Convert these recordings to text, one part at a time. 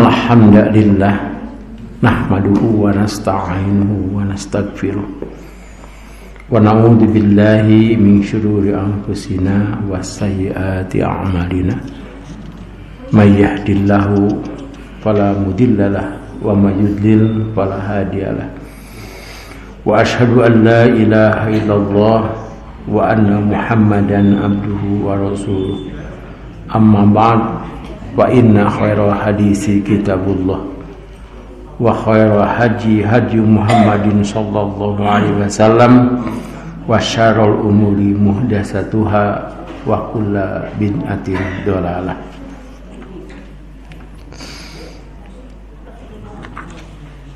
Innal hamdalillah nahmaduhu wa nasta'inuhu wa nastaghfiruh wa na'udzu billahi min syururi anfusina wa sayyiati a'malina. May yahdihillahu fala mudhillalah wa may yudlil fala hadiyalah. Wa asyhadu an la ilaha illallah wa anna Muhammadan abduhu wa rasuluh. Amma ba'd. Wa inna khairal hadisi kitabullah wa khairal haji Muhammadin sallallahu alaihi wasallam wa syarrul umuri muhdatsatuha wa kullu bid'atin dhalalah.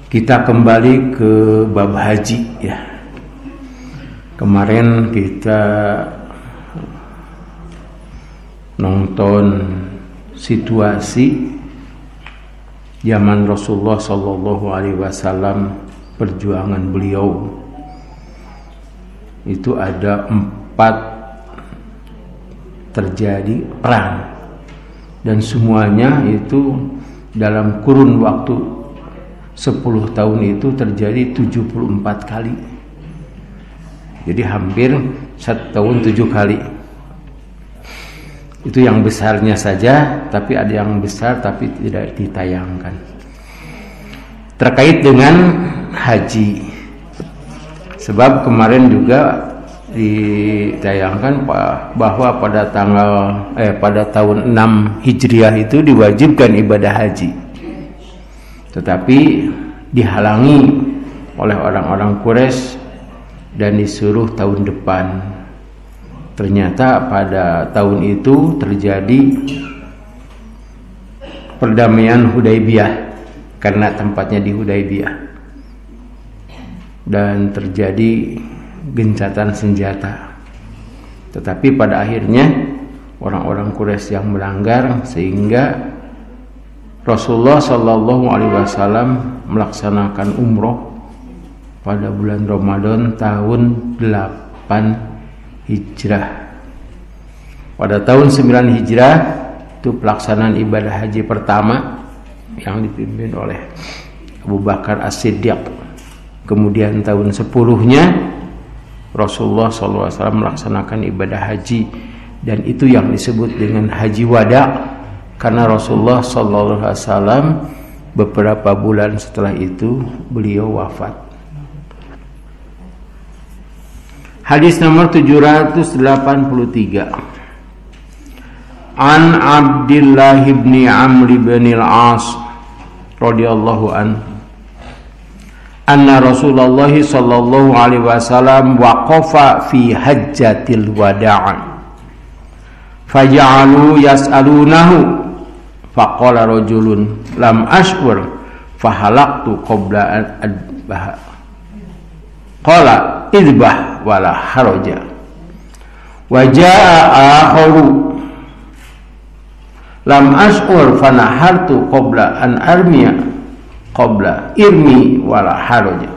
Kita kembali ke bab haji ya. Kemarin kita nonton situasi zaman Rasulullah Sallallahu Alaihi Wasallam, perjuangan beliau itu ada 4 terjadi perang dan semuanya itu dalam kurun waktu 10 tahun itu terjadi 74 kali. Jadi hampir 1 tahun 7 kali. Itu yang besarnya saja, tapi ada yang besar tapi tidak ditayangkan. Terkait dengan haji. Sebab kemarin juga ditayangkan bahwa pada tahun 6 Hijriah itu diwajibkan ibadah haji. Tetapi dihalangi oleh orang-orang Quraisy dan disuruh tahun depan. Ternyata pada tahun itu terjadi perdamaian Hudaybiyah karena tempatnya di Hudaybiyah, dan terjadi gencatan senjata. Tetapi pada akhirnya orang-orang Quraisy yang melanggar sehingga Rasulullah Shallallahu Alaihi Wasallam melaksanakan umroh pada bulan Ramadan tahun 8 Hijrah. Pada tahun 9 Hijrah itu pelaksanaan ibadah haji pertama yang dipimpin oleh Abu Bakar As-Siddiq. Kemudian tahun 10-nya Rasulullah SAW melaksanakan ibadah haji, dan itu yang disebut dengan haji wada karena Rasulullah SAW beberapa bulan setelah itu beliau wafat. Hadis nomor 783. An Abdullah bin Amr bin al-As radhiyallahu anhu anna Rasulullah sallallahu alaihi wasallam waqafa fi hajjatil wada' faja'alu yas'alunahu faqala rajulun lam ash'ur fahalaqtu qabla an adbaha qala idbah wala haraja wa jaa akharu lam ash'ur fanahartu qabla an armiya qabla irmi wala haraja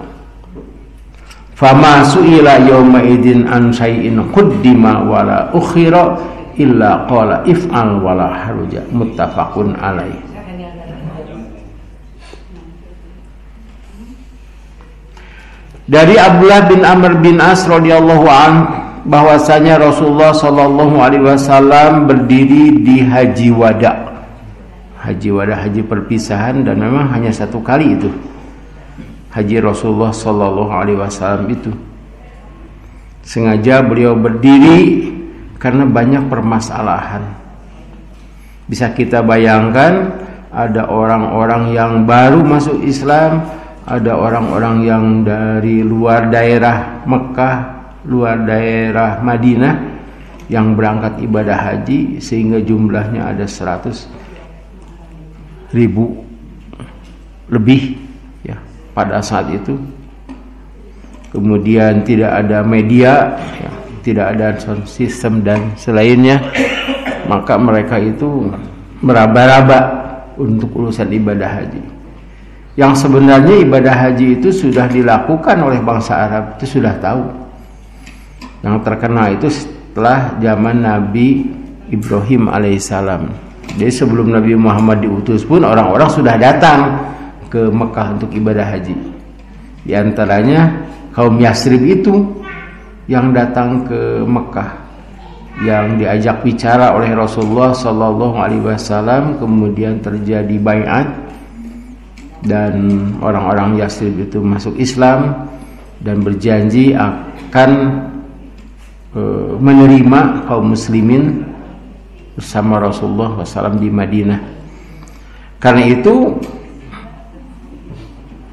fama su'ila yawma idin an syai'in quddima wala ukhira illa qala if'al wala haraja muttafaqun alaih. Dari Abdullah bin Amr bin As radhiyallahu an bahwasanya Rasulullah sallallahu alaihi wasallam berdiri di haji wada. Haji wada, haji perpisahan, dan memang hanya 1 kali itu. Haji Rasulullah sallallahu alaihi wasallam itu. Sengaja beliau berdiri karena banyak permasalahan. Bisa kita bayangkan ada orang-orang yang baru masuk Islam, ada orang-orang yang dari luar daerah Mekah, luar daerah Madinah yang berangkat ibadah haji sehingga jumlahnya ada 100.000 lebih ya pada saat itu. Kemudian tidak ada media ya, tidak ada sound system dan selainnya, maka mereka itu meraba-raba untuk urusan ibadah haji. Yang sebenarnya ibadah haji itu sudah dilakukan oleh bangsa Arab, itu sudah tahu. Yang terkenal itu setelah zaman Nabi Ibrahim alaihissalam. Jadi sebelum Nabi Muhammad diutus pun orang-orang sudah datang ke Mekah untuk ibadah haji. Di antaranya kaum Yasrib itu yang datang ke Mekah, yang diajak bicara oleh Rasulullah Sallallahu Alaihi Wasallam, kemudian terjadi baiat dan orang-orang Yasrib itu masuk Islam dan berjanji akan menerima kaum muslimin bersama Rasulullah SAW di Madinah. Karena itu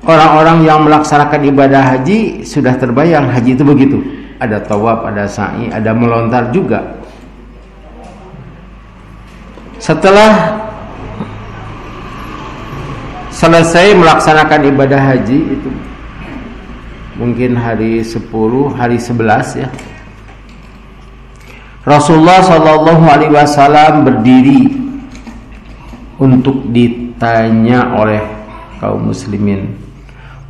orang-orang yang melaksanakan ibadah haji sudah terbayang haji itu begitu. Ada tawaf, ada sa'i, ada melontar juga. Setelah selesai melaksanakan ibadah haji itu mungkin hari 10, hari 11 ya, Rasulullah Shallallahu Alaihi Wasallam berdiri untuk ditanya oleh kaum muslimin.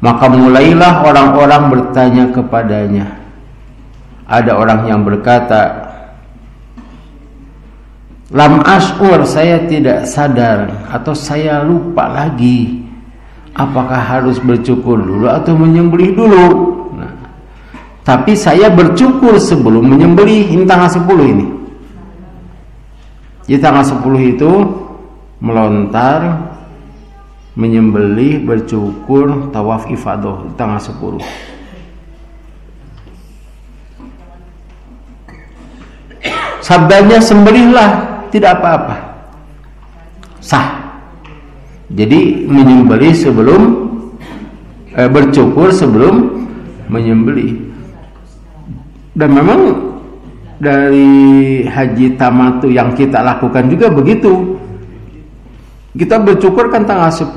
Maka mulailah orang-orang bertanya kepadanya. Ada orang yang berkata, lam ash'ur, saya tidak sadar atau saya lupa lagi, apakah harus bercukur dulu atau menyembelih dulu. Nah, tapi saya bercukur sebelum menyembelih. Ini tanggal 10 ini. Di tanggal 10 itu melontar, menyembelih, bercukur, tawaf ifadah tanggal 10. Sabdanya sembelihlah, tidak apa-apa, sah. Jadi menyembelih sebelum bercukur sebelum menyembelih. Dan memang dari haji tamattu yang kita lakukan juga begitu. Kita bercukur kan tanggal 10,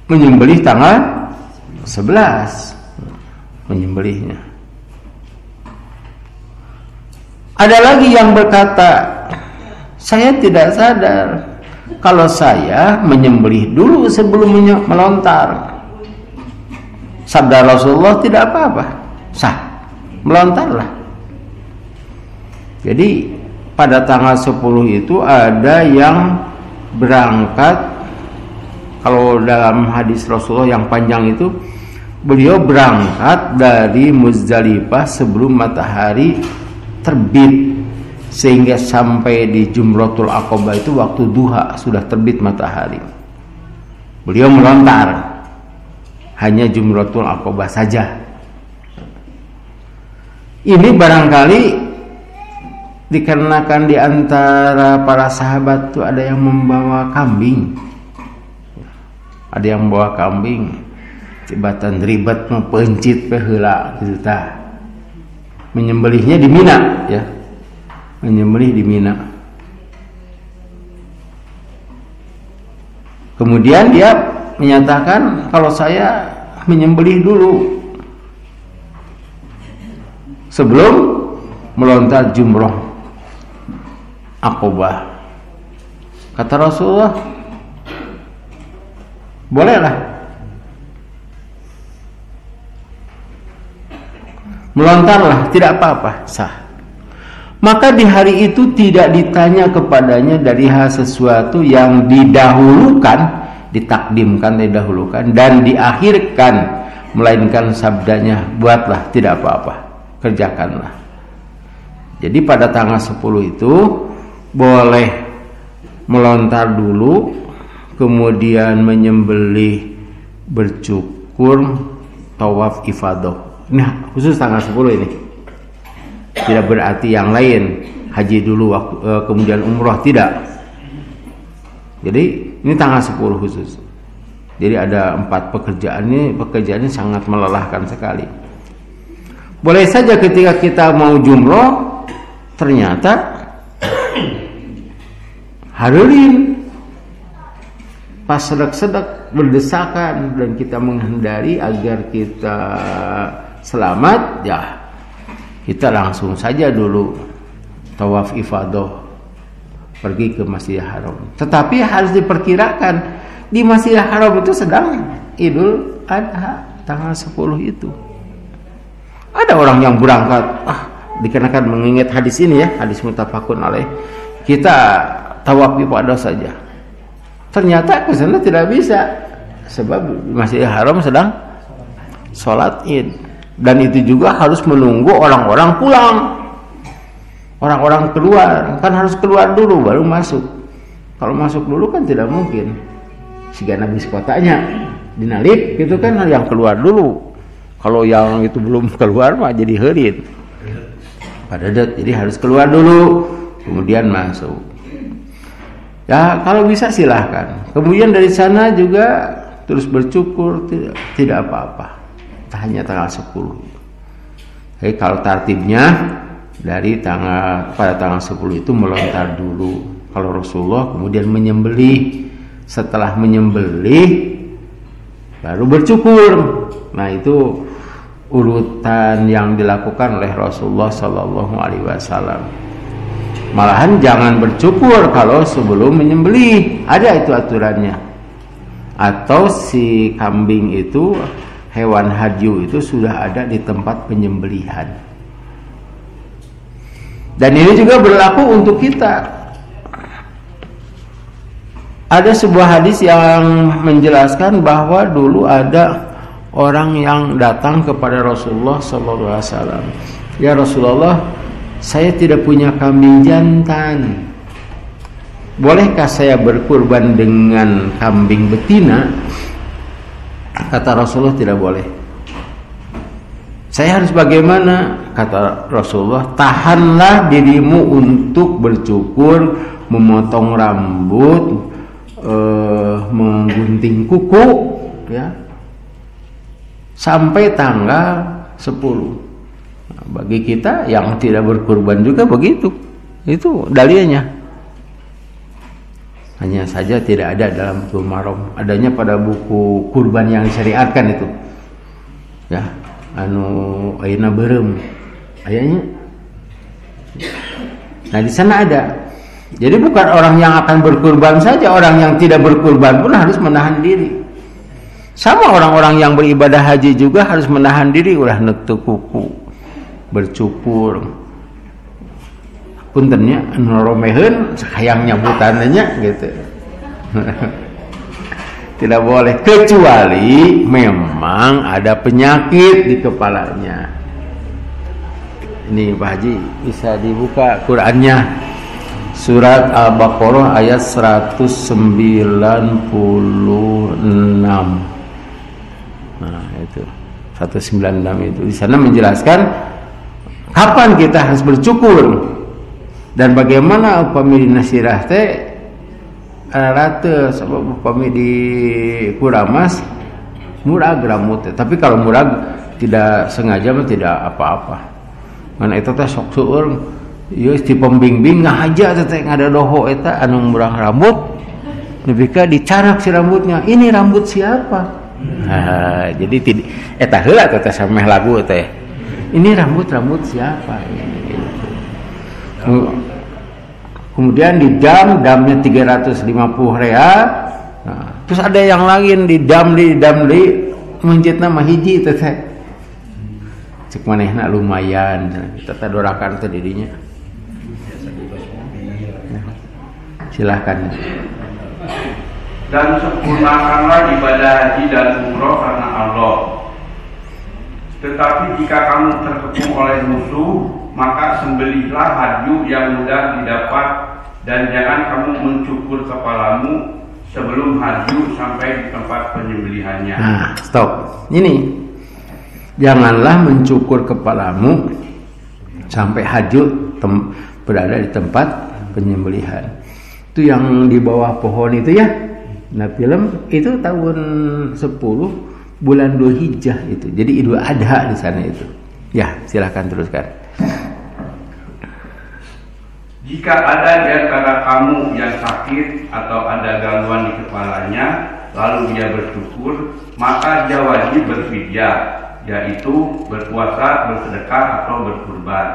menyembelih tanggal 11 menyembelihnya. Ada lagi yang berkata, saya tidak sadar kalau saya menyembelih dulu sebelum melontar. Sabda Rasulullah tidak apa-apa, sah, melontarlah. Jadi pada tanggal 10 itu ada yang berangkat. Kalau dalam hadis Rasulullah yang panjang itu, beliau berangkat dari Muzdalifah sebelum matahari terbit, sehingga sampai di Jumratul Aqabah itu waktu duha sudah terbit matahari. Beliau melontar, hanya Jumratul Aqabah saja. Ini barangkali dikarenakan di antara para sahabat itu ada yang membawa kambing. Ada yang membawa kambing, tibatan ribet mempencit heula gitu tah. Menyembelihnya di Mina ya. Menyembelih di Mina. Kemudian dia menyatakan kalau saya menyembelih dulu sebelum melontar jumrah Aqabah. Kata Rasulullah, bolehlah melontarlah, tidak apa-apa, sah. Maka di hari itu tidak ditanya kepadanya dari hal sesuatu yang didahulukan, ditakdimkan, didahulukan dan diakhirkan, melainkan sabdanya, buatlah, tidak apa-apa, kerjakanlah. Jadi pada tanggal 10 itu boleh melontar dulu, kemudian menyembelih, bercukur, tawaf ifadah. Nah, khusus tanggal 10 ini. Tidak berarti yang lain, haji dulu kemudian umrah, tidak. Jadi ini tanggal 10 khusus. Jadi ada 4 pekerjaan ini, pekerjaannya sangat melelahkan sekali. Boleh saja ketika kita mau jumrah ternyata harurin pas sedek-sedek berdesakan dan kita menghindari agar kita selamat, ya kita langsung saja dulu tawaf ifadah, pergi ke Masjidil Haram. Tetapi harus diperkirakan di Masjidil Haram itu sedang Idul Adha tanggal 10 itu. Ada orang yang berangkat, dikarenakan mengingat hadis ini ya, hadis muttafaqun alaih, kita tawaf ifadah saja. Ternyata ke sana tidak bisa, sebab Masjidil Haram sedang sholat Id, dan itu juga harus menunggu orang-orang pulang, orang-orang keluar, kan harus keluar dulu baru masuk. Kalau masuk dulu kan tidak mungkin, siga nabis kotanya dinalip gitu kan, yang keluar dulu. Kalau yang itu belum keluar mah jadi heureun padedet, jadi harus keluar dulu kemudian masuk. Ya kalau bisa silahkan. Kemudian dari sana juga terus bercukur, tidak apa-apa. Hanya tanggal 10. Jadi kalau tartibnya dari pada tanggal 10 itu melontar dulu. Kalau Rasulullah kemudian menyembelih, setelah menyembelih baru bercukur. Nah itu urutan yang dilakukan oleh Rasulullah Sallallahu Alaihi Wasallam. Malahan jangan bercukur kalau sebelum menyembelih, ada itu aturannya. Atau si kambing itu, hewan hadyu itu sudah ada di tempat penyembelihan. Dan ini juga berlaku untuk kita. Ada sebuah hadis yang menjelaskan bahwa dulu ada orang yang datang kepada Rasulullah Sallallahu Alaihi Wasallam. Ya Rasulullah, saya tidak punya kambing jantan. Bolehkah saya berkurban dengan kambing betina? Kata Rasulullah, tidak boleh. Saya harus bagaimana? Kata Rasulullah, tahanlah dirimu untuk bercukur, memotong rambut, menggunting kuku, ya, sampai tanggal 10. Bagi kita yang tidak berkurban juga begitu. Itu dalilnya. Hanya saja tidak ada dalam Bulughul Maram. Adanya pada buku kurban yang disyariatkan itu. Ya, ayeuna beureum. Ayanya. Nah, di sana ada. Jadi bukan orang yang akan berkurban saja, orang yang tidak berkurban pun harus menahan diri. Sama orang-orang yang beribadah haji juga harus menahan diri ulah nutup kuku, bercukur, puntennya noromeheun hayang nyabutannya gitu. Tidak boleh, kecuali memang ada penyakit di kepalanya. Ini Pak Haji bisa dibuka Qurannya, surat Al-Baqarah ayat 196. Nah itu 196 itu di sana menjelaskan kapan kita harus bercukur dan bagaimana upami di nasirah teh rata sebab upami di kuramas murag rambut, tapi kalau murag tidak sengaja mah tidak apa-apa. Mana eta teh sok seueur ieu ti pembimbing ngahaja teh ngadadoho eta anu murag rambut nepika dicarak si rambutnya, ini rambut siapa? Jadi eta heula teh sameh lagu teh. Ini rambut siapa? Kemudian di damnya 350 real. Nah, terus ada yang lain di dam mencitna mah hiji teh. Cek manehna lumayan. Kita tadorakan teh didinya. Silahkan. Dan sempurnakanlah ibadah haji dan umroh karena Allah. Tetapi jika kamu terkepung oleh musuh, maka sembelihlah hadyu yang mudah didapat, dan jangan kamu mencukur kepalamu sebelum hadyu sampai di tempat penyembelihannya. Nah, stop. Ini janganlah mencukur kepalamu sampai hadyu berada di tempat penyembelihan. Itu yang di bawah pohon itu ya. Nah, film itu tahun 10 bulan Dzulhijjah itu. Jadi Idul Adha di sana itu. Ya, silakan teruskan. Jika ada di antara kamu yang sakit atau ada gangguan di kepalanya, lalu dia bercukur, maka dia wajib berfidyah, yaitu berpuasa, bersedekah, atau berkurban.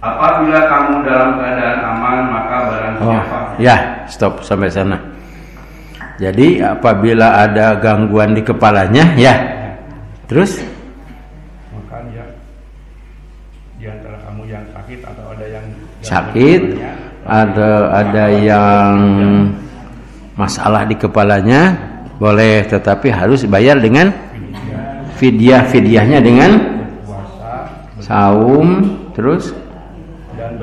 Apabila kamu dalam keadaan aman, maka barang siapa. Ya, stop sampai sana. Jadi apabila ada gangguan di kepalanya, ya, terus maka dia di antara kamu yang sakit atau ada yang sakit ada yang masalah di kepalanya, boleh, tetapi harus bayar dengan fidyahnya dengan saum, terus dan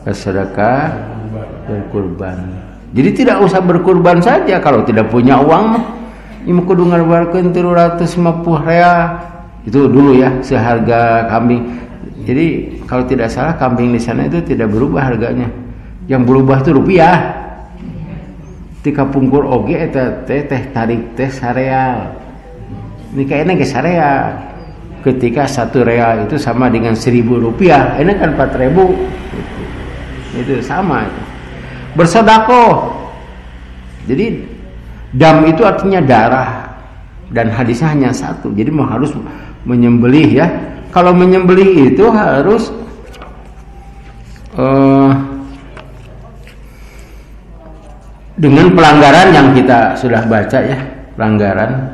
bersedekah, berkurban. Jadi tidak usah berkurban saja kalau tidak punya uang. Ini kudu ngaluarkeun 350 real. Itu dulu ya, seharga kambing. Jadi kalau tidak salah kambing di sana itu tidak berubah harganya. Yang berubah itu rupiah. Tika pungkur oge eta teh tarik teh sareal. Ini kayaknya ge sareal. Ketika 1 real itu sama dengan 1.000 rupiah, ini kan 4.000. Itu sama. Bersedekah. Jadi dam itu artinya darah, dan hadisnya hanya 1. Jadi harus menyembelih ya. Kalau menyembelih itu harus dengan pelanggaran yang kita sudah baca ya. Pelanggaran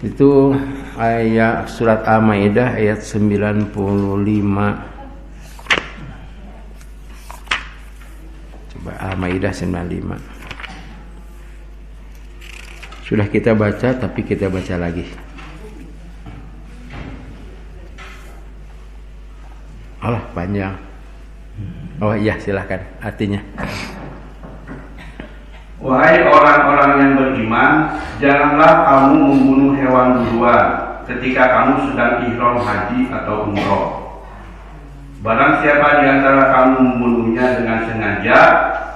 itu ayat surat Al-Maidah ayat 95. Coba Al-Maidah 95. Sudah kita baca, tapi kita baca lagi. Allah panjang. Oh iya, silahkan artinya. Wahai orang-orang yang beriman, janganlah kamu membunuh hewan buruan ketika kamu sedang ihram haji atau umroh. Barang siapa di antara kamu membunuhnya dengan sengaja,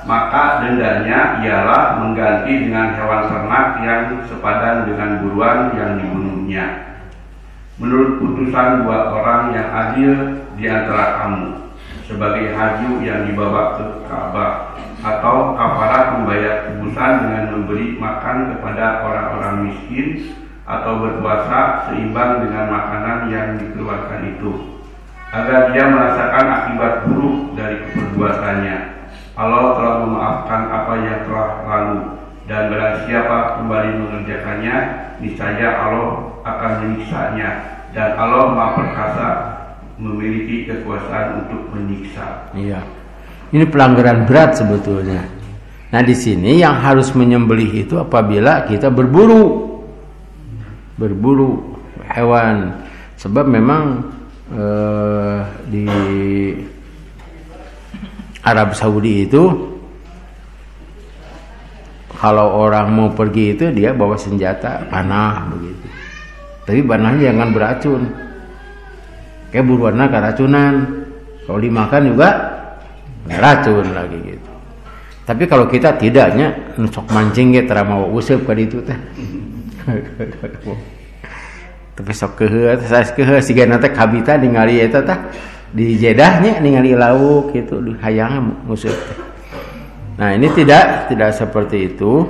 maka dendanya ialah mengganti dengan hewan ternak yang sepadan dengan buruan yang dibunuhnya. Menurut putusan 2 orang yang adil di antara kamu, sebagai haji yang dibawa ke Ka'bah, atau kafarat membayar tebusan dengan memberi makan kepada orang-orang miskin, atau berpuasa seimbang dengan makanan yang dikeluarkan itu, agar dia merasakan akibat buruk dari perbuatannya. Allah telah memaafkan apa yang telah lalu, dan barang siapa kembali mengerjakannya, niscaya Allah akan menyiksanya, dan Allah Maha Perkasa, memiliki kekuasaan untuk menyiksa. Iya. Ini pelanggaran berat sebetulnya. Nah, di sini yang harus menyembelih itu apabila kita berburu hewan. Sebab memang di Arab Saudi itu kalau orang mau pergi itu dia bawa senjata panah begitu. Tapi panahnya jangan beracun. Kayak buruannya keracunan. Kalau dimakan juga racun lagi gitu. Tapi kalau kita tidaknya nusok mancing ge tara mau useup ka ditu teh. Tapi sok keheut saes keheut sigana teh kabita ningali eta teh di Jeddah nya ningali lauk gitu di hayang museup. Nah, ini tidak seperti itu.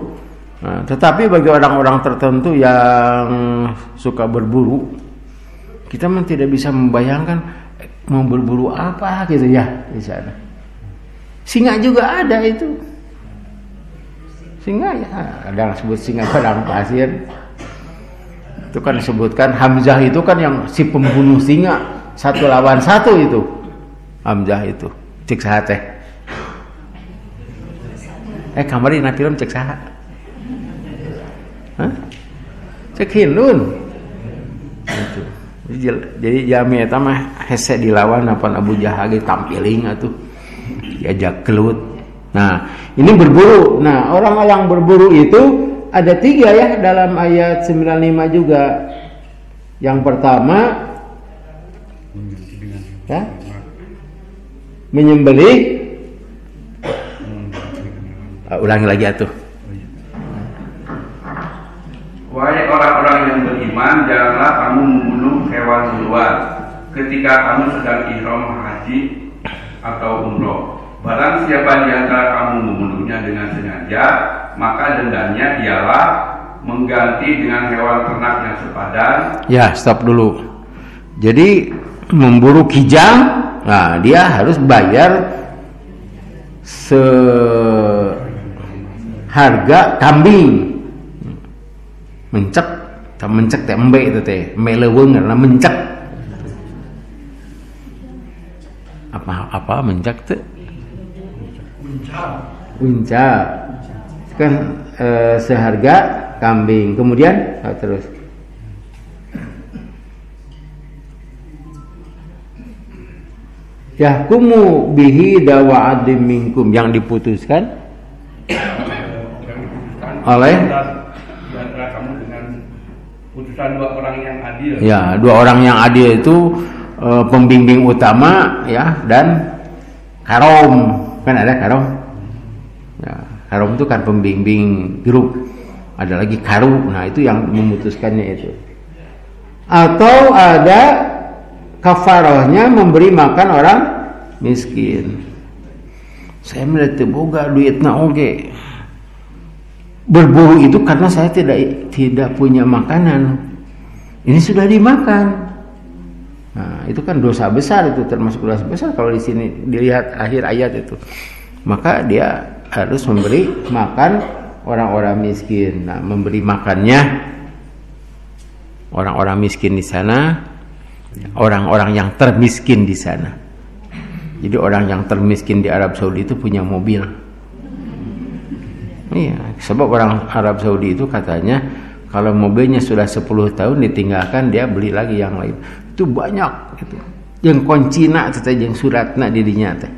Nah, tetapi bagi orang-orang tertentu yang suka berburu, kita memang tidak bisa membayangkan mau berburu apa gitu ya di sana. Singa juga ada itu. Singa ya, ada yang sebut singa padang pasir. Itu kan disebutkan Hamzah itu kan yang si pembunuh singa 1 lawan 1 itu. Hamzah itu cek saha teh. Kamari na film cek saha? Hah? Cek Hindun. Itu. Jadi jami eta mah hese dilawan napan Abu Jahal ge tampiling atuh. Diajak gelut. Nah, ini berburu. Nah, orang yang berburu itu ada 3 ya dalam ayat 95 juga. Yang pertama ya, menyembelih. Ulangi lagi atuh. Wahai orang-orang yang beriman, janganlah kamu membunuh hewan buruan ketika kamu sedang ihram haji atau umroh. Barang siapa di antara kamu membunuhnya dengan sengaja, maka dendanya ialah mengganti dengan hewan ternak yang sepadan. Ya, stop dulu. Jadi memburu kijang, nah dia harus bayar seharga kambing. Mencek teh embe itu teh, embe leuweung karena mencek. Apa mencek teh? unca kan seharga kambing. Kemudian terus yahkumu bihi dawa adim minkum, yang diputuskan oleh kamu dengan putusan dua orang yang adil. Ya, dua orang yang adil itu pembimbing utama ya, dan karom, kan ada karom. Ya, karom itu kan pembimbing grup. Ada lagi karu. Nah, itu yang memutuskannya itu. Atau ada kafarohnya memberi makan orang miskin. Saya melihat boga duitna oge. Berburu itu karena saya tidak punya makanan. Ini sudah dimakan. Nah, itu kan dosa besar, itu termasuk dosa besar kalau di sini dilihat akhir ayat itu. Maka dia harus memberi makan orang-orang miskin. Nah, memberi makannya orang-orang miskin di sana, orang-orang yang termiskin di sana. Jadi orang yang termiskin di Arab Saudi itu punya mobil. Iya, sebab orang Arab Saudi itu katanya kalau mobilnya sudah 10 tahun ditinggalkan, dia beli lagi yang lain. Itu banyak gitu. Yang koncina teh jeung suratna di dinya teh.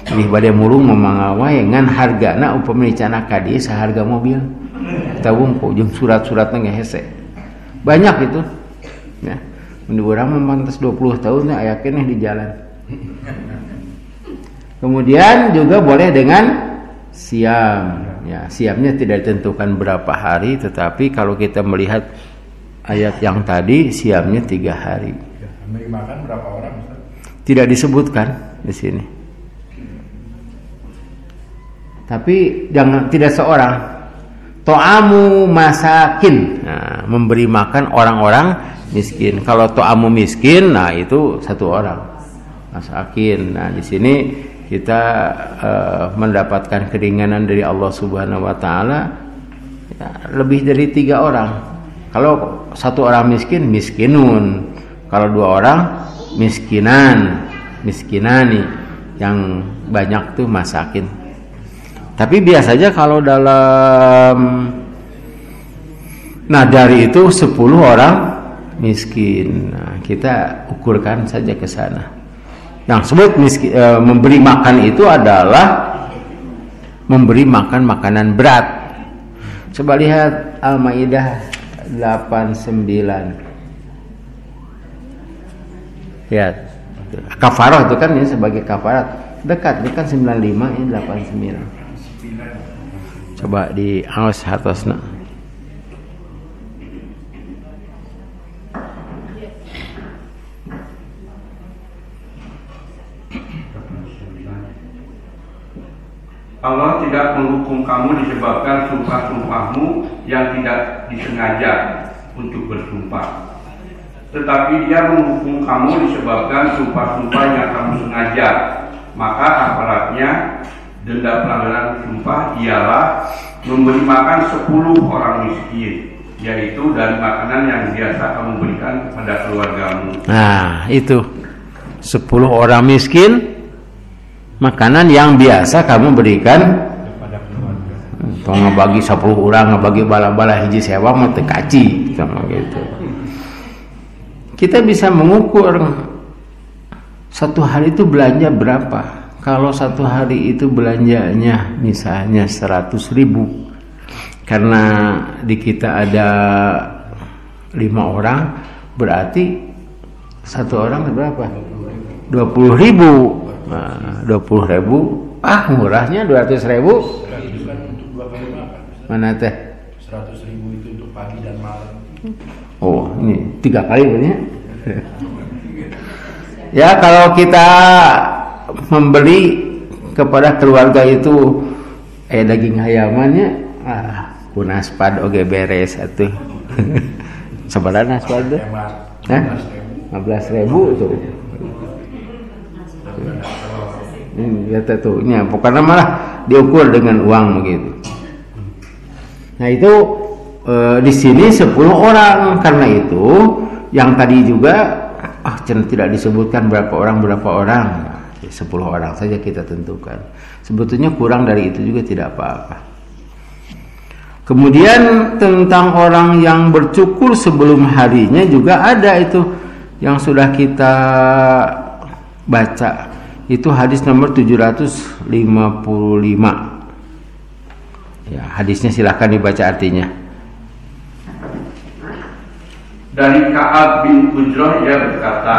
Jadi bade mulung memangawae ngan hargana upami dicana ka dieu saharga mobil. Kita wungku jeung surat-suratna ge hese. Banyak itu. Ya. Mun urang mah mantes 20 tahun aya keneh di jalan. Kemudian juga boleh dengan siam. Ya, siamnya tidak ditentukan berapa hari, tetapi kalau kita melihat ayat yang tadi, siamnya 3 hari. Memberi makan berapa orang, Ustaz? Tidak disebutkan di sini. Tapi tidak seorang. To'amu masakin. Nah, memberi makan orang-orang miskin. Kalau to'amu miskin, nah itu 1 orang. Masakin. Nah, di sini kita mendapatkan keringanan dari Allah Subhanahu wa taala ya, lebih dari 3 orang. Kalau 1 orang miskin, miskinun. Kalau 2 orang, miskinan, miskinani. Yang banyak tuh masakin. Tapi biasanya kalau dalam nadari itu 10 orang miskin. Nah, kita ukurkan saja ke sana. Yang sebut memberi makan itu adalah memberi makan makanan berat. Coba lihat Al-Maidah 89. Lihat. Kafarah itu kan ini sebagai kafarat. Dekat 95, ini 89. Coba di awas hartosna. Allah tidak menghukum kamu disebabkan sumpah-sumpahmu yang tidak disengaja untuk bersumpah. Tetapi Dia menghukum kamu disebabkan sumpah-sumpah yang kamu sengaja. Maka aparatnya denda pelanggaran sumpah ialah memberi makan 10 orang miskin, yaitu dari makanan yang biasa kamu berikan kepada keluargamu. Nah, itu 10 orang miskin, makanan yang biasa kamu berikan kepada keluarga. Kalau ngebagi 10 orang, ngebagi bala-bala hiji sewa mah teu kaci sama gitu. Kita bisa mengukur 1 hari itu belanja berapa. Kalau 1 hari itu belanjanya misalnya 100.000, karena di kita ada 5 orang, berarti 1 orang berapa? 20.000. Nah, 20.000, murahnya 200.000. Mana teh? 100.000 itu untuk pagi dan malam. Oh, ini 3 kali punya. Ya, kalau kita membeli kepada keluarga itu daging ayamannya, kunaspad oge beres atuh. Sabaraha naspad teh? 15.000 tuh. Ya tentunya, pokoknya malah diukur dengan uang begitu. Nah itu di sini 10 orang. Karena itu yang tadi juga tidak disebutkan berapa orang 10 orang saja kita tentukan. Sebetulnya kurang dari itu juga tidak apa-apa. Kemudian tentang orang yang bercukur sebelum harinya juga ada itu yang sudah kita baca. Itu hadis nomor 755. Ya, hadisnya silahkan dibaca artinya. Dari Ka'ab bin Ujrah ia berkata,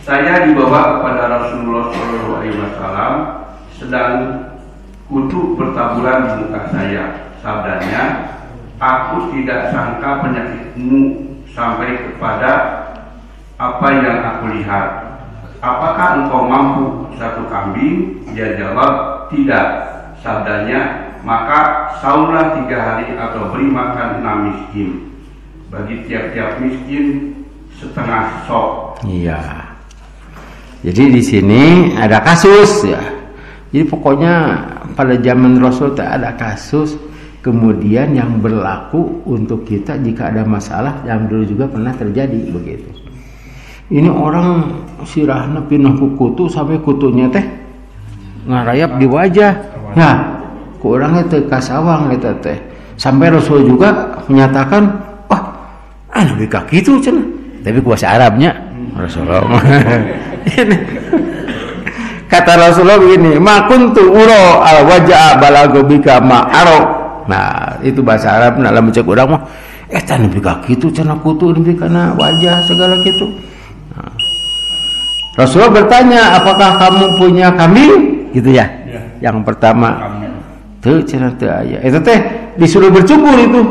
saya dibawa kepada Rasulullah SAW sedang kutu bertaburan di muka saya. Sabdanya, aku tidak sangka penyakitmu sampai kepada apa yang aku lihat. Apakah engkau mampu satu kambing? Dia jawab, tidak. Sabdanya, maka saumlah 3 hari atau beri makan 6 miskin. Bagi tiap-tiap miskin setengah sok. Iya. Jadi di sini ada kasus ya. Jadi pokoknya pada zaman Rasul tak ada kasus kemudian yang berlaku untuk kita jika ada masalah yang dulu juga pernah terjadi begitu. Ini orang sirahna pindah ku kutu sampai kutunya teh ngarayap di wajah. Nah, ku orangnya teh kasawang eta teh. Sampai Rasul juga menyatakan, lebih kaki itu cenah. Tapi bahasa Arabnya Rasulullah. Kata Rasulullah begini, ma kuntu uro al waj'a balago bika ma aro. Nah, itu bahasa Arab dalam cek urang mah eta nepi ka kitu cenah kutu nepi kana wajah segala gitu. Nah, Rasulullah bertanya, apakah kamu punya kambing? Gitu ya. Yang pertama. Teu cenah teu aya. Eta teh disuruh bercukur itu.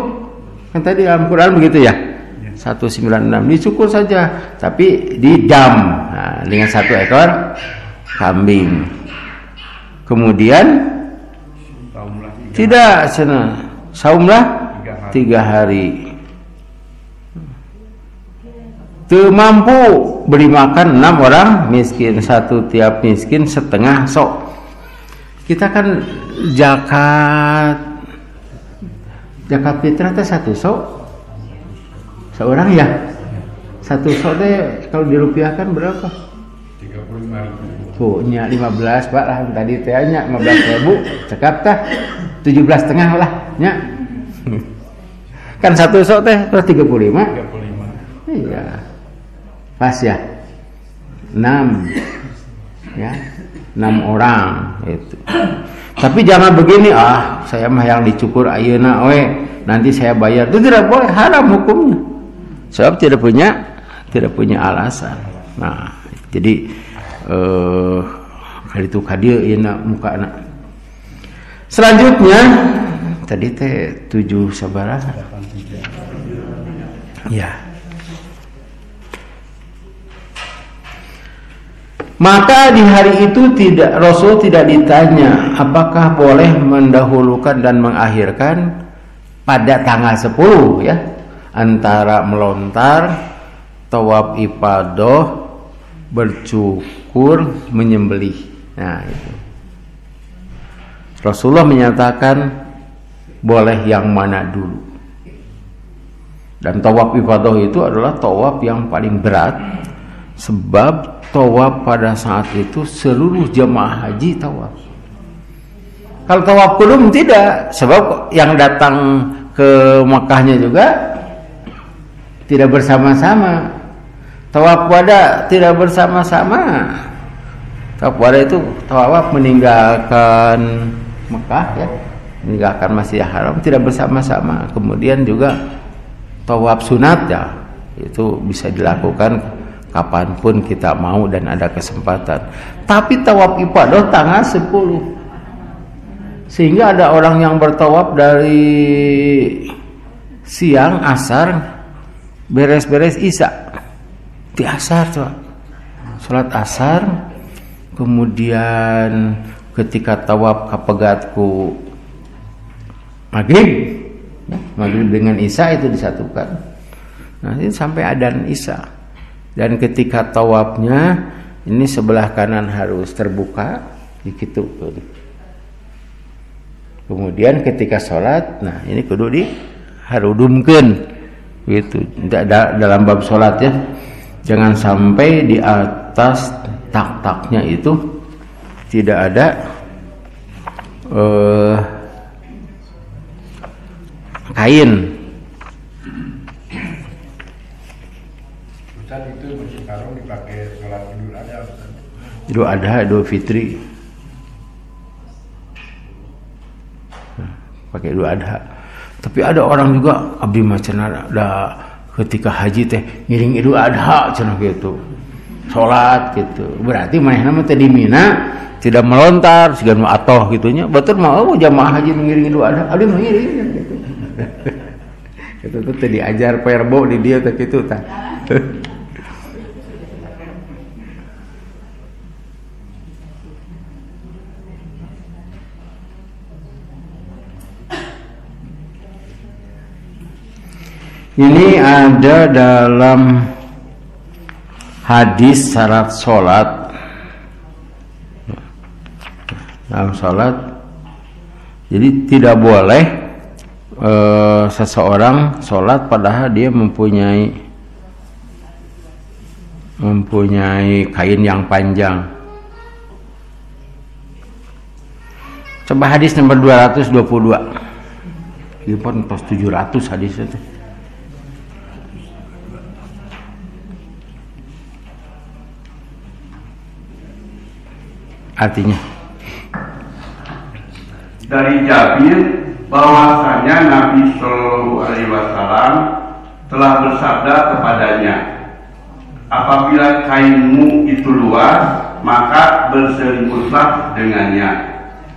Kan tadi dalam Quran begitu ya. 196 dicukur saja, tapi didam dengan 1 ekor kambing. Kemudian tidak saumlah 3 hari. Teu mampu beri makan 6 orang miskin, 1 tiap miskin setengah sok. Kita kan zakat fitrah teh 1 sok. Seorang ya, 1 sok teh kalau dirupiahkan berapa? 35.000. Tuh, nya 15 Pak lah tadi teh nya 15.000, cekap tah 17,5 lah nya. Kan 1 sok teh 35. Iya. Pas ya. 6. Ya. 6 orang itu. Tapi jangan begini, saya mah yang dicukur ayeuna we, nanti saya bayar. Itu tidak boleh, haram hukumnya. Sebab tidak punya alasan. Nah, jadi kali itu kadieu ieu muka anak. Selanjutnya tadi teh 7 sabaraha? Ya. Maka di hari itu Rasul tidak ditanya apakah boleh mendahulukan dan mengakhirkan pada tanggal 10 ya, antara melontar, tawaf ifadah, bercukur, menyembelih. Nah, itu. Rasulullah menyatakan boleh yang mana dulu. Dan tawaf ifadah itu adalah tawaf yang paling berat, sebab tawaf pada saat itu seluruh jemaah haji tawaf. Kalau tawaf qudum tidak, sebab yang datang ke Makkahnya juga tidak bersama-sama. Tawaf wada tidak bersama-sama. Tawaf wada itu tawaf meninggalkan Mekah ya, meninggalkan Masjidil Haram, tidak bersama-sama. Kemudian juga tawaf sunat ya, itu bisa dilakukan kapanpun kita mau dan ada kesempatan. Tapi tawaf ifadah tanggal 10. Sehingga ada orang yang bertawaf dari siang asar beres-beres isya. Di asar tuh. Salat asar, kemudian ketika tawaf kapegatku maghrib, ya, maghrib dengan isya itu disatukan. Nah, ini sampai adzan isya. Dan ketika tawafnya ini sebelah kanan harus terbuka, begitu. Kemudian ketika sholat, nah ini kudu diharudumkeun, gitu. Dalam bab sholat ya, jangan sampai di atas tak-taknya itu tidak ada kain. Ustaz, itu masjid Haram dipakai sholat Idul Adha, Ustaz. Idul Adha, Idul Fitri. Pakai Idul Adha. Tapi ada orang juga abdi macana ada ketika haji teh ngiring Idul Adha cenah gitu. Salat gitu. Berarti manehna mah teh di Mina tidak melontar sigan atoh gitunya. Batur mah jamaah haji ngiring Idul Adha, abdi mah ngiring gitu. Itu tuh diajar perbo di dia teh kitu tah. Ini ada dalam hadis syarat sholat. Dalam sholat, jadi tidak boleh seseorang sholat padahal dia mempunyai kain yang panjang. Coba hadis nomor 222. Ini pun 700 hadis itu. Artinya dari Jabir bahwasanya Nabi Shallallahu Alaihi Wasallam telah bersabda kepadanya, apabila kainmu itu luas maka berselimutlah dengannya,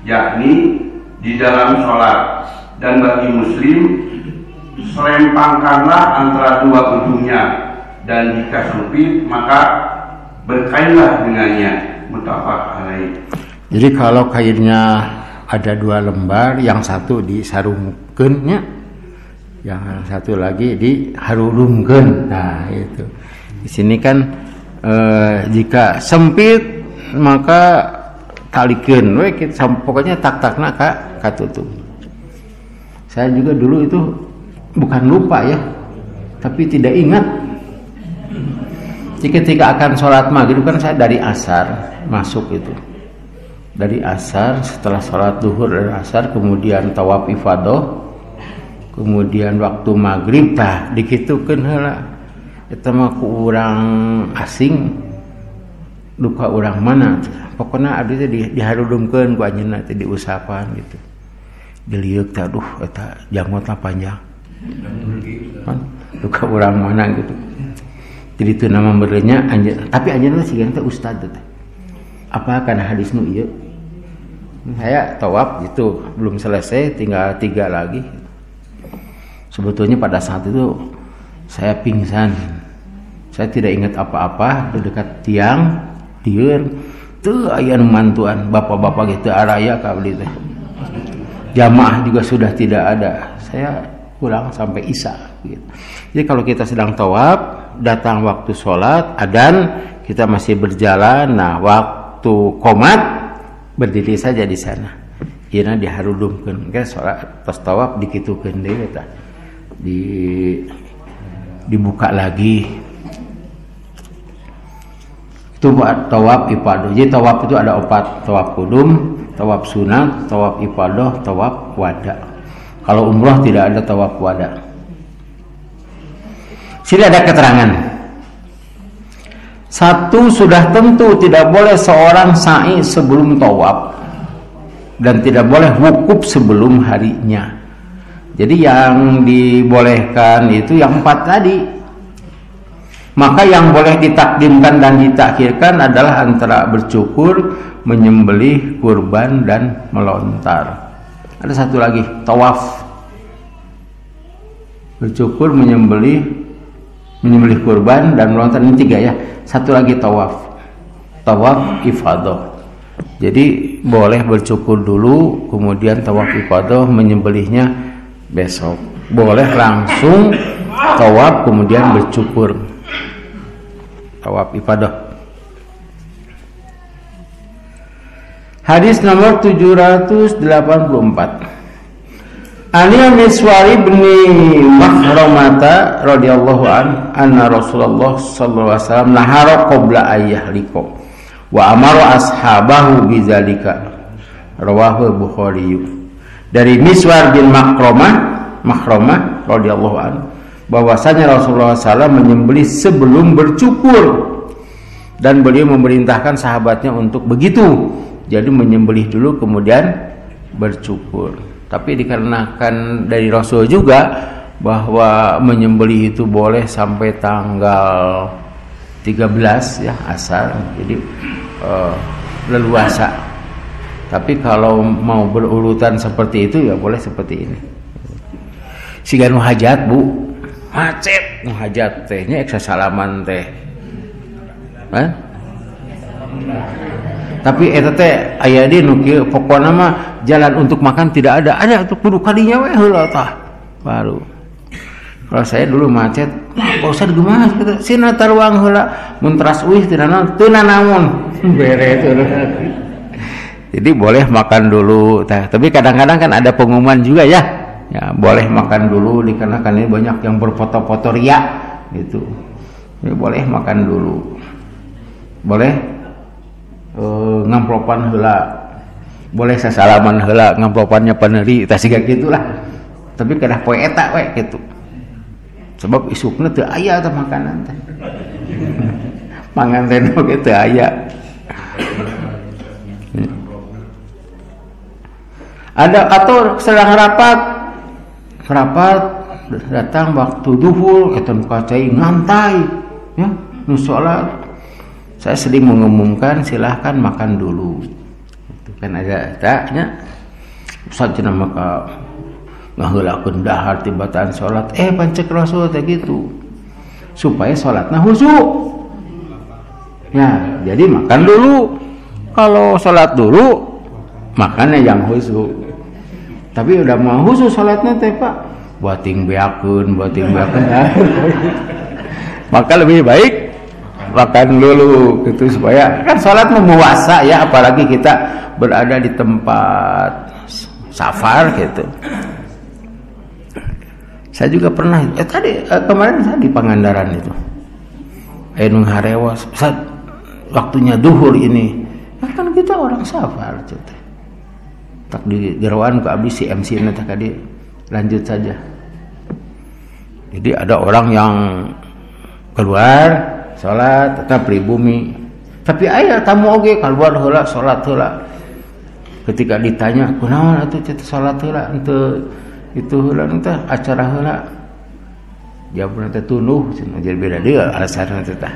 yakni di dalam sholat, dan bagi muslim selempangkanlah antara dua ujungnya, dan jika sempit maka berkainlah dengannya. Muttafaq alaih. Jadi kalau kainnya ada 2 lembar, yang satu disarungkeunnya, yang satu lagi diharurungkeun. Nah, itu. Di sini kan jika sempit maka talikeun we, pokoknya tak-takna ka tutup. Saya juga dulu itu bukan lupa ya, tapi tidak ingat. Ketika akan sholat maghrib kan saya dari asar masuk itu, dari asar, setelah sholat duhur dan asar, kemudian tawaf ifadah, kemudian waktu maghrib tah dikitukeun heula. Eta mah ku urang asing, duka urang mana, pokoknya abdi teh diharudungkeun ku anjeunna teh diusapan gitu. Diliuk teh aduh eta janggotna panjang. Kan duka urang mana gitu. Jadi itu nama berenya anjeun, tapi anjeunna sigan teh ustad teh. Apa karena hadis nu ieu? Saya tawaf gitu, belum selesai, tinggal 3 lagi. Sebetulnya pada saat itu saya pingsan. Saya tidak ingat apa-apa, di dekat tiang, dieur, teu aya nu mantuan, bapak-bapak gitu araya ka abdi teh. Jamaah juga sudah tidak ada. Saya pulang sampai isya gitu. Jadi kalau kita sedang tawaf, datang waktu sholat, adzan, kita masih berjalan, nah waktu qomat berdiri saja di sana. Ieuna diharudungkeun, ke sholat pas tawaf dikitukeun deui tah. Dibuka lagi. Itu buat tawaf ifadah. Jadi tawaf itu ada 4, tawaf qudum, tawaf sunat, tawaf ifadah, tawaf wada. Kalau umrah tidak ada tawaf wada. Sini ada keterangan. 1, sudah tentu tidak boleh seorang sa'i sebelum tawaf, dan tidak boleh wukuf sebelum harinya. Jadi yang dibolehkan itu yang 4 tadi. Maka yang boleh ditakdimkan dan ditakhirkan adalah antara bercukur, menyembelih kurban, dan melontar. Ada 1 lagi, tawaf. Bercukur, menyembelih kurban, dan melontar. Ini 3 ya. 1 lagi tawaf ifadah. Jadi boleh bercukur dulu, kemudian tawaf ifadah, menyembelihnya besok. Boleh langsung tawaf kemudian bercukur, tawaf ifadah. Hadis nomor 784. Ani Miswari bin Mahramata radhiyallahu anna Rasulullah sallallahu alaihi wasallam nahara qabla ayyahliqa wa amara ashabahu bidzalika Rawahu Bukhari. Dari Miswar bin Makhramah radhiyallahu anhu bahwasanya Rasulullah SAW menyembelih sebelum bercukur dan beliau memerintahkan sahabatnya untuk begitu. Jadi menyembelih dulu kemudian bercukur. Tapi dikarenakan dari Rasul juga bahwa menyembelih itu boleh sampai tanggal 13 ya asar, jadi leluasa. Tapi kalau mau berurutan seperti itu ya boleh seperti ini. Siga nu hajat Bu, macet nu hajat teh nya eksa salaman teh. Tapi eta teh aya di nu kieu pokona mah jalan untuk makan tidak ada. Ada untuk kudu kadinya we heula tah. Baru. Kalau saya dulu macet, Pak Ustad gimana kita sina taruang heula mun teras uih teu naon bere teh. Jadi boleh makan dulu. Tapi kadang-kadang kan ada pengumuman juga ya. Ya, boleh makan dulu dikarenakan ini banyak yang berfoto-foto ria gitu. Jadi boleh makan dulu. Boleh ngamplopan heula. Boleh sasalaman heula ngamplopannya paneuri tah siga gitulah. Tapi kedah poe eta we gitu. Sebab isukna teu aya teh makanan teh. Mangan teh oge teu aya. Ada atau sedang rapat datang waktu duhur eta kacai ngantai ya nu salat. Saya sering mengumumkan silahkan makan dulu. Itu kan ada taknya Ustaz cenah maka ngaheulakeun dahar tibatan salat pancek Rasul teh gitu. Supaya salatna khusyuk. Ya, jadi makan dulu. Kalau salat dulu makannya yang khusyuk. Tapi udah mau khusus salatnya teh Pak, buating beakeun. Maka lebih baik makan dulu gitu supaya kan salat memuasa ya, apalagi kita berada di tempat safar gitu. Saya juga pernah kemarin saya di Pangandaran itu. Nu harewas, Ustaz, waktunya duhur ini. Nah, kan kita orang safar gitu. Tak di gerwan ke abdi si MC nanti tadi lanjut saja. Jadi ada orang yang keluar salat tetap pribumi, tapi aya tamu oge keluar heula salat heula. Ketika ditanya kunaon atuh cenah salat heula henteu itu heula teh acara heula, jawabna teh tunduh cenah. Jadi beda deui alasanna teh tah.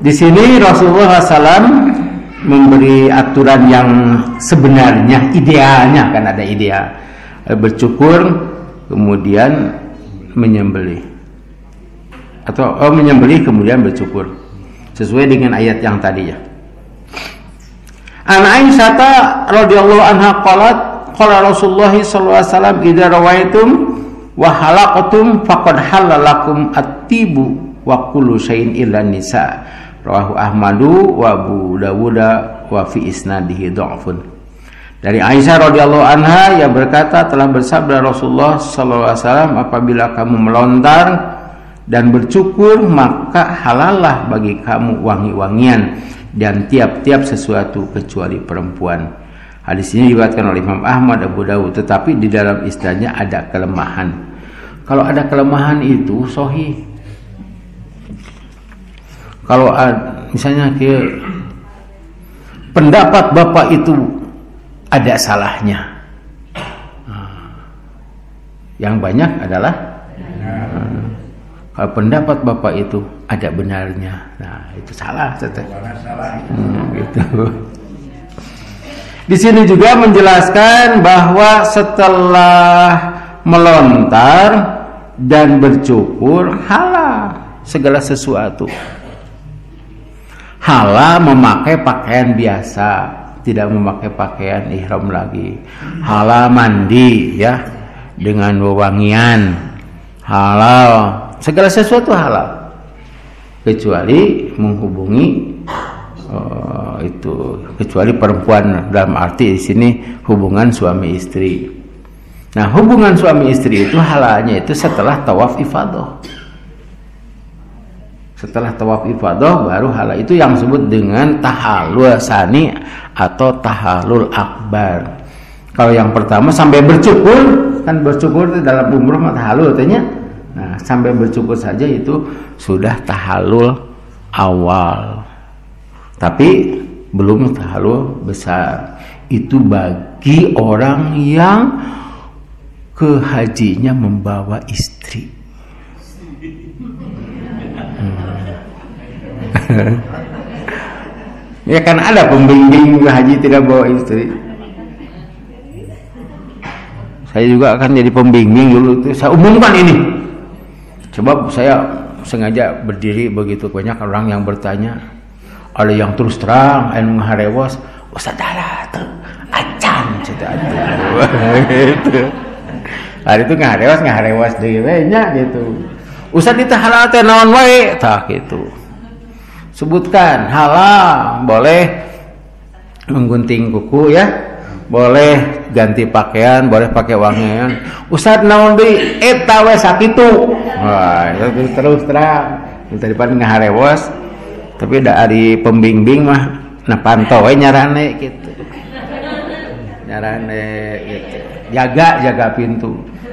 Di sini Rasulullah SAW memberi aturan yang sebenarnya idealnya, kan ada ideal bercukur kemudian menyembelih atau menyembelih kemudian bercukur sesuai dengan ayat yang tadi ya. An Aisyah radhiyallahu anha qalat qala Rasulullah sallallahu alaihi wasallam idza rawaitum wa halaqtum faqad halalakum at-tibu wa kullu syai'in illa nisa. Rawahu Ahmadu wa Abu Dawud wa fi isnadihi dha'fun. Dari Aisyah radhiyallahu anha yang berkata telah bersabda Rasulullah sallallahu alaihi wasallam, apabila kamu melontar dan bercukur maka halallah bagi kamu wangi-wangian dan tiap-tiap sesuatu kecuali perempuan. Hadis ini diriwayatkan oleh Imam Ahmad, Abu Dawud, tetapi di dalam isnadnya ada kelemahan. Kalau ada kelemahan itu sahih. Kalau misalnya pendapat Bapak itu ada salahnya, yang banyak adalah kalau pendapat Bapak itu ada benarnya, nah itu salah, gitu. Di sini juga menjelaskan bahwa setelah melontar dan bercukur halal segala sesuatu. Halal memakai pakaian biasa, tidak memakai pakaian ihram lagi. Halal mandi ya dengan wewangian. Halal segala sesuatu halal kecuali menghubungi kecuali perempuan, dalam arti di sini hubungan suami istri. Nah, hubungan suami istri itu halalnya itu setelah tawaf ifadah. Setelah tawaf ifadah baru halal. Itu yang disebut dengan tahallul sani atau tahallul akbar. Kalau yang pertama sampai bercukur, kan bercukur itu dalam umroh mah tahallul katanya. Nah, sampai bercukur saja itu sudah tahallul awal. Tapi belum tahallul besar. Itu bagi orang yang ke hajinya membawa istri. Ya kan ada pembimbing haji tidak bawa istri. Saya juga akan jadi pembimbing dulu itu. Saya umumkan ini. Sebab saya sengaja berdiri begitu banyak orang yang bertanya. Ada yang terus terang, anu ngaharewas, Ustaz Dara tuh acan cerita gitu. Hari itu ngaharewas deui nya gitu. Ustaz ditah halal teh naon wae tah gitu. Sebutkan halal, boleh menggunting kuku ya, boleh ganti pakaian, boleh pakai wangian. Ustaz naon deui eta we sakitu. Wah, itu terus terang. Daripada ngaharewas, tapi dari pembimbing mah nah pantau we nyarane gitu. Nyarane gitu. Jaga pintu.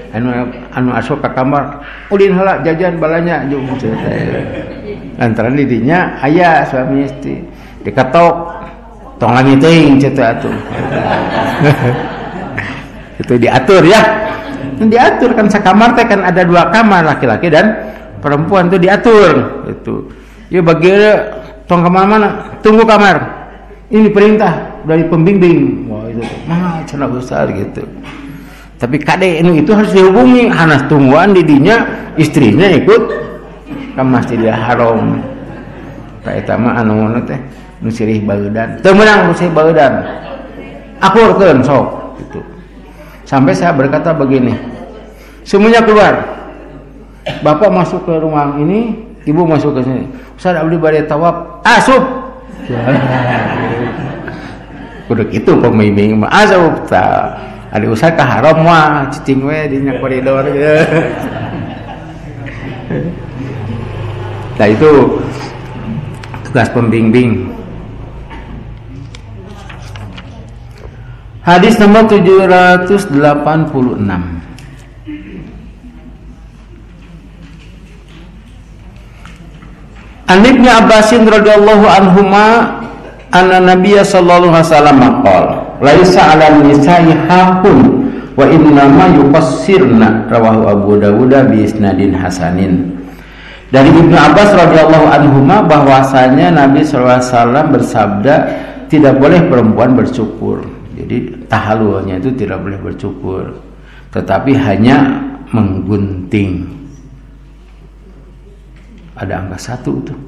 Anu asup ka kamar, ulin heula jajan balanya jeung teh. Lantaran di dinya aya suami istri. Diketok tong lagi teuing ceuk atuh. Itu diatur ya. Diatur kan sakamar teh kan ada 2 kamar laki-laki dan perempuan itu diatur gitu. Ya bagi tong kemana mana tunggu kamar. Ini perintah dari pembimbing. Wah itu mah cenah besar gitu. Tapi kade itu harus dihubungi hanas tungguan di dinya istrinya ikut ke Masjidil Haram. Ka eta mah anu teh nu sirih baeudan. Teu meunang nu sirih baeudan. Akurkeun sok gitu. Sampai saya berkata begini. Semuanya keluar. Bapak masuk ke ruang ini, ibu masuk ke sini. Ustaz abdi bade tawaf. Asup. Kudu kitu pembimbing mah asup tah. Ada usaha ke haram mah cicing we di koridor gitu. Nah itu tugas pembimbing. Hadis nomor 786. An Ibnu Abbasin radhiyallahu anhuma anna Nabiyya sallallahu alaihi wasallam qala laisa 'alal nisa'i haqqun wa innama yuqassirna rawahu Abu Dawud bi isnadin hasanin. Dari Ibnu Abbas radhiyallahu anhuma bahwasanya Nabi sallallahu alaihi wasallam bersabda tidak boleh perempuan bercukur. Jadi tahallulnya itu tidak boleh bercukur, tetapi hanya menggunting. Ada angka 1 tuh.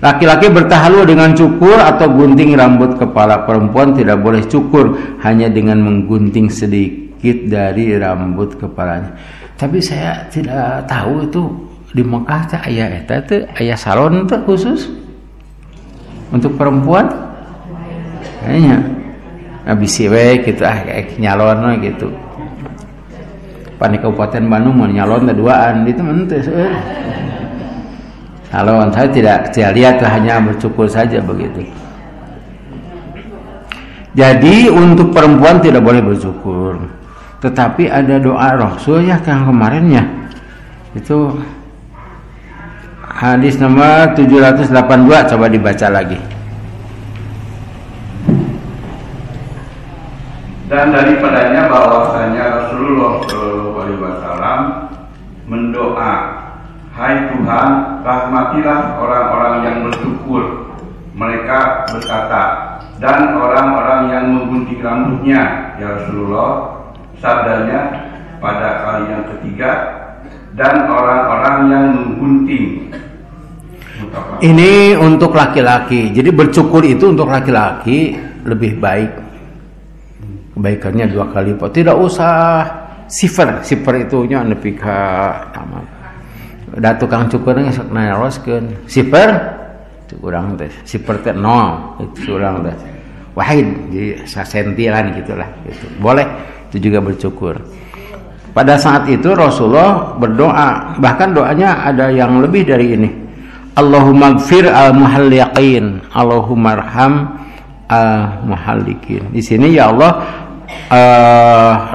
Laki-laki bertahallul dengan cukur atau gunting rambut kepala. Perempuan tidak boleh cukur, hanya dengan menggunting sedikit dari rambut kepalanya. Tapi saya tidak tahu itu di Mekah teh aya eta teh aya salon teh khusus untuk perempuan. Kayaknya bisi we gitu nyalon gitu. Pan Kabupaten Bandung mau nyalon teh 2an itu mah teu seueur. Kalau saya tidak lihat hanya bercukur saja begitu. Jadi untuk perempuan tidak boleh bercukur. Tetapi ada doa Rasul ya yang kemarinnya. Itu hadis nomor 782 coba dibaca lagi. Dan daripadanya bahwasanya Rasulullah SAW mendoa, hai Tuhan, rahmatilah orang-orang yang bersyukur. Mereka berkata, dan orang-orang yang menggunting rambutnya, ya Rasulullah. Sabdanya pada kali yang ketiga, dan orang-orang yang menggunting. Ini untuk laki-laki. Jadi bercukur itu untuk laki-laki lebih baik. Kebaikannya 2 kali. Tidak usah sifer itunya nepi ka tamat. Da tukang cukurnya sok naroskeun. Siper urang teh. Siper teh no, itu urang teh. Wahid jadi sasentilan gitulah gitu. Boleh itu juga bercukur. Pada saat itu Rasulullah berdoa, bahkan doanya ada yang lebih dari ini. Allahumma gfir al-muhalliqin, Allahumma arham al-muhalliqin. Di sini ya Allah,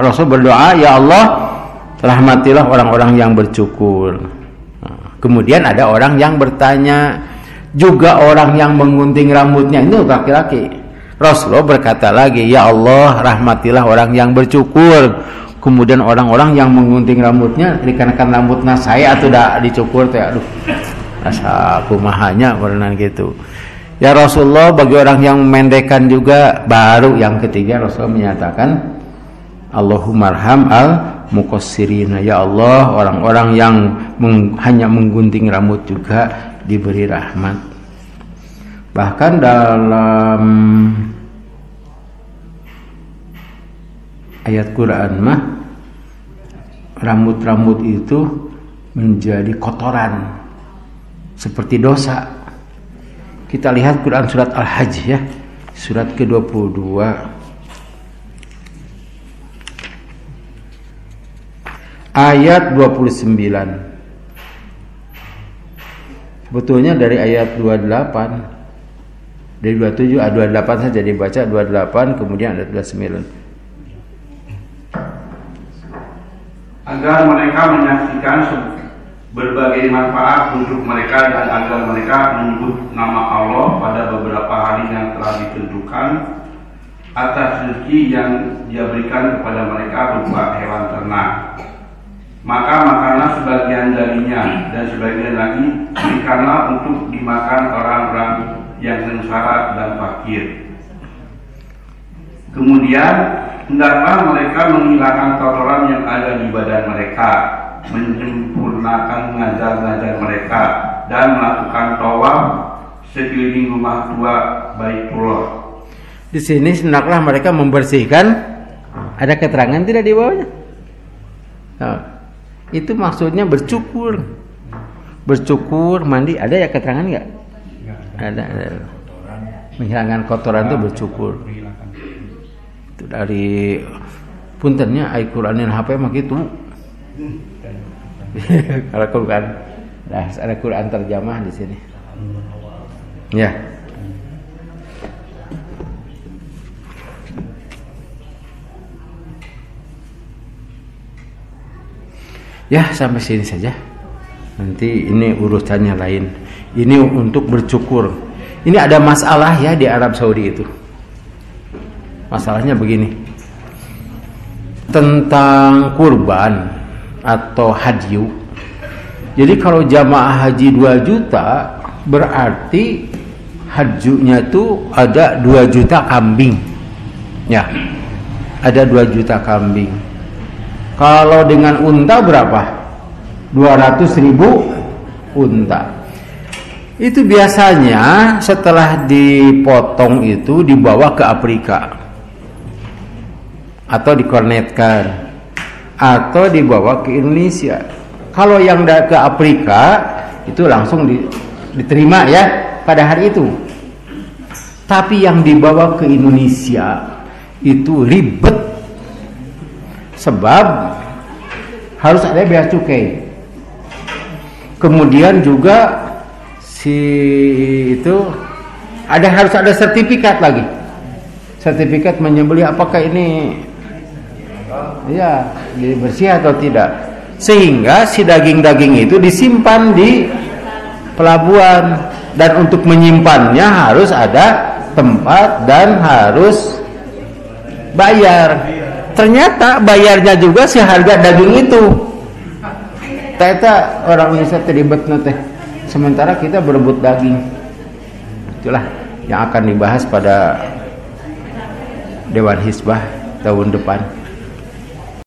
Rasul berdoa, ya Allah rahmatilah orang-orang yang bercukur. Kemudian ada orang yang bertanya, juga orang yang menggunting rambutnya itu laki-laki. Rasulullah berkata lagi, ya Allah rahmatilah orang yang bercukur. Kemudian orang-orang yang menggunting rambutnya dikarenakan rambutnya saya atau dah dicukur teh, aduh rasa kumahanya berenang gitu. Ya Rasulullah, bagi orang yang memendekkan juga. Baru yang ketiga Rasulullah menyatakan, Allahumma arham al-muqassirina, ya Allah orang-orang yang hanya menggunting rambut juga diberi rahmat. Bahkan dalam ayat Quran mah rambut-rambut itu menjadi kotoran seperti dosa. Kita lihat Quran surat Al-Hajj ya, surat ke-22 ayat 29. Sebetulnya dari ayat 28, dari 27 28 saja dibaca, 28 kemudian ada 29. Agar mereka menyaksikan berbagai manfaat untuk mereka dan agar mereka menyebut nama Allah pada beberapa hari yang telah ditentukan atas rezeki yang Dia berikan kepada mereka berupa hewan ternak. Maka makanlah sebagian darinya dan sebagian lagi berikanlah untuk dimakan orang-orang yang sengsara dan fakir. Kemudian hendaklah mereka menghilangkan kotoran yang ada di badan mereka, menyempurnakan ngajar-ngajar mereka, dan melakukan tawaf sekeliling rumah tua Baitullah. Di sini hendaklah mereka membersihkan. Ada keterangan tidak di bawahnya? Nah, itu maksudnya bercukur. Bercukur, mandi, ada ya keterangan nggak? Ada. Menghilangkan kotoran itu bercukur. Itu dari puntennya Al-Quranin HP mah gitu. Kalau Quran, nah ada Quran terjemah di sini. Ya. Ya, sampai sini saja. Nanti ini urusannya lain. Ini untuk bercukur. Ini ada masalah ya di Arab Saudi itu. Masalahnya begini. Tentang kurban atau hadyu. Jadi kalau jamaah haji 2 juta, berarti hadjunya itu ada 2 juta kambing. Ya. Ada 2 juta kambing. Kalau dengan unta berapa? 200.000 unta. Itu biasanya setelah dipotong itu dibawa ke Afrika atau dikornetkan atau dibawa ke Indonesia. Kalau yang ke Afrika itu langsung diterima ya pada hari itu. Tapi yang dibawa ke Indonesia itu ribet. Sebab harus ada bea cukai. Kemudian juga itu harus ada sertifikat lagi. Sertifikat menyembelih apakah ini ya bersih atau tidak. Sehingga si daging-daging itu disimpan di pelabuhan dan untuk menyimpannya harus ada tempat dan harus bayar. Ternyata bayarnya juga seharga daging itu. Ternyata orang Indonesia terlibat teh. Sementara kita berebut daging. Itulah yang akan dibahas pada Dewan Hizbah tahun depan.